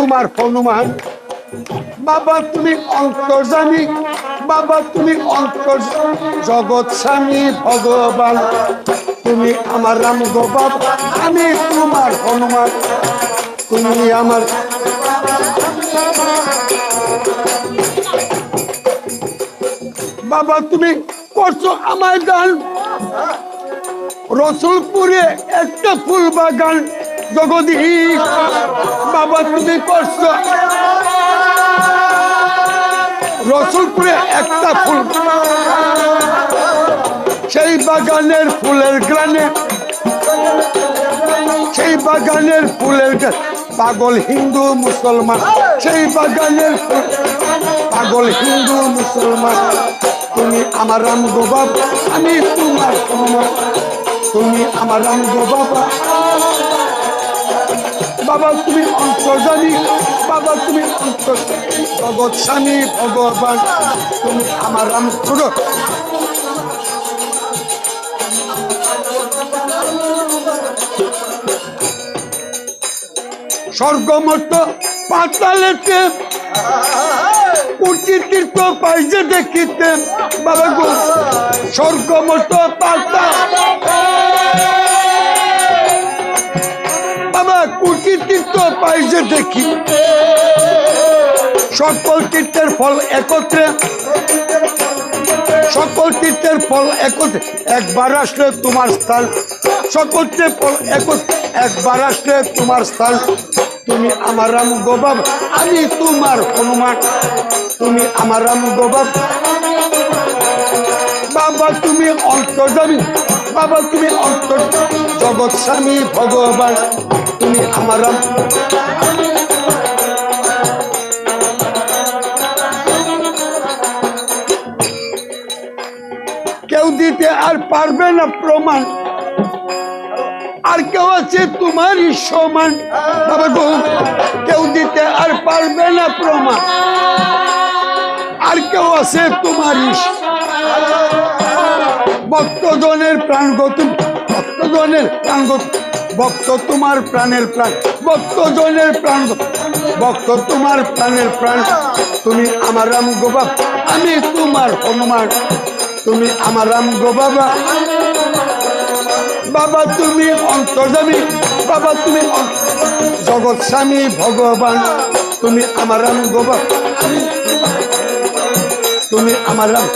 তোমার হনুমান। বাবা তুমি অন্তর্যামী, বাবা তুমি অন্তর জগৎ স্বামী ভগবান। তুমি আমার রাম গো বাবা, আমি তোমার হনুমান। তুমি আমার বাবা, তুমি করছো আমার গান রসুলপুরে একটা ফুল বাগান জগদীশ। বাবা তুমি করছো রসুলপুরে একটা ফুল, সেই বাগানের ফুলের গ্রানে, সেই বাগানের ফুলের পাগল হিন্দু মুসলমান, সেই বাগানের ফুল পাগল হিন্দু মুসলমান। তুমি আমার রাম গো বাবা, আমি তোমার হনুমান। তুমি আমার রাম গো বাবা, বাবা তুমি অন্তর্যামী, বাবা তুমি অন্তর জগৎ স্বামী ভগবান। তুমি আমার রাম ছোট স্বর্গমত পাতালেতে উঠি তীর্থ পাইছে দেখিতে। বাবা গো স্বর্গমত পাতাল, বাবা কুটি তীর্থ পাইছে দেখি। সকল তীর্থের ফল একত্রে, সকল তীর্থের ফল একত্রে একবার আসলে তোমার স্থান। সকল ফল একত্রে একবার আসলে তোমার স্থান। তুমি আমার রাম গো বাবা, আমি তোমার হনুমান। তুমি আমার রাম গো বাবা, বাবা তুমি অন্তর্যামী, বাবা তুমি অন্তর জগৎ স্বামী ভগবান। তুমি আমার রাম। কেউ দিতে আর পারবে না প্রমাণ, আর কেউ আছে তোমারই সমান। বাবা গো কেউ দিতে আর পারবে না প্রমাণ, আর কেউ আছে তোমারই। ভক্তজনের প্রাণগত, ভক্তজনের প্রাণগত, ভক্ত তোমার প্রাণের প্রাণ, ভক্তজনের প্রাণ, ভক্ত তোমার প্রাণের প্রাণ। তুমি আমার রাম গো বাবা, আমি তোমার হনুমান। তুমি আমার রাম গো বাবা, বাবা তুমি অন্তর্যামী, বাবা তুমি জগৎ স্বামী ভগবান। তুমি আমার রাম গো বাবা, তুমি আমার রাম।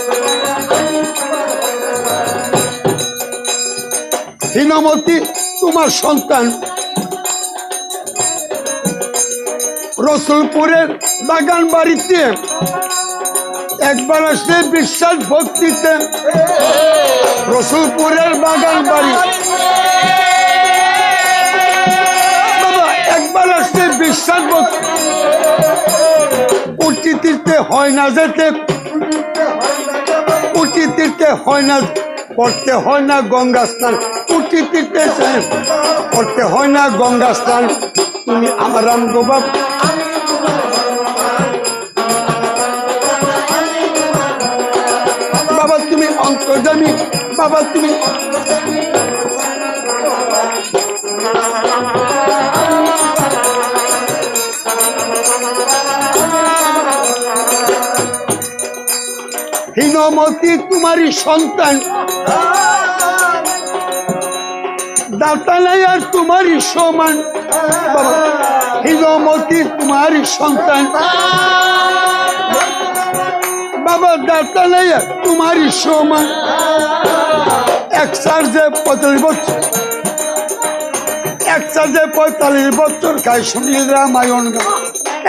হীনমতি তোমার সন্তান, রসুলপুরের বাগান বাড়িতে একবার আসলে বিশ্বাস ভক্তিতে। রসুলপুরের বাগান বাড়ি, বাবা একবার আসলে বিশ্বাস ভক্তি। উঠি তীর্থে হয় না যেতে, উঠি তীর্থে হয় না, করতে হয় না গঙ্গা স্নান। উঠি তীর্থে করতে হয় না গঙ্গা স্নান। তুমি আমার রাম গো বাবা, বাবা তুমি অন্তর্যামী, বাবা তুমি হীনমতি তোমারই সন্তান, দাতা নাই আর তোমারই সমান। বাবা হীনমতি তোমারই সন্তান, বাবা দাতা নাই আর তোমারই সমান। এক চার্জে 45 বছর, এক চার্জে 45 বছর গায়ে সুনীল রামায়ণ গান,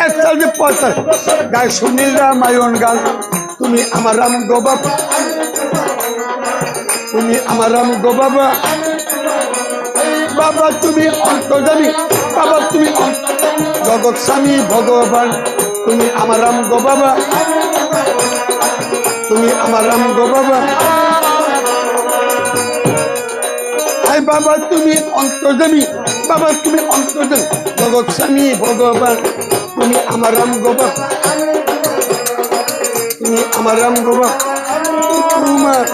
এক চার্জে 45 গায়ে সুনীল রামায়ণ গান। তুমি আমার রাম গো বাবা, তুমি আমার রাম গো বাবা, বাবা তুমি অন্তর্যামী, বাবা তুমি জগৎ স্বামী ভগবান। তুমি আমার রাম গো বাবা, তুমি আমার রাম গো বাবা, আই বাবা তুমি অন্তর্যামী, বাবা তুমি অন্তর্যামী জগৎ স্বামী ভগবান। তুমি আমার রাম গো বাবা, তুমি আমার রাম গো বাবা, তোমার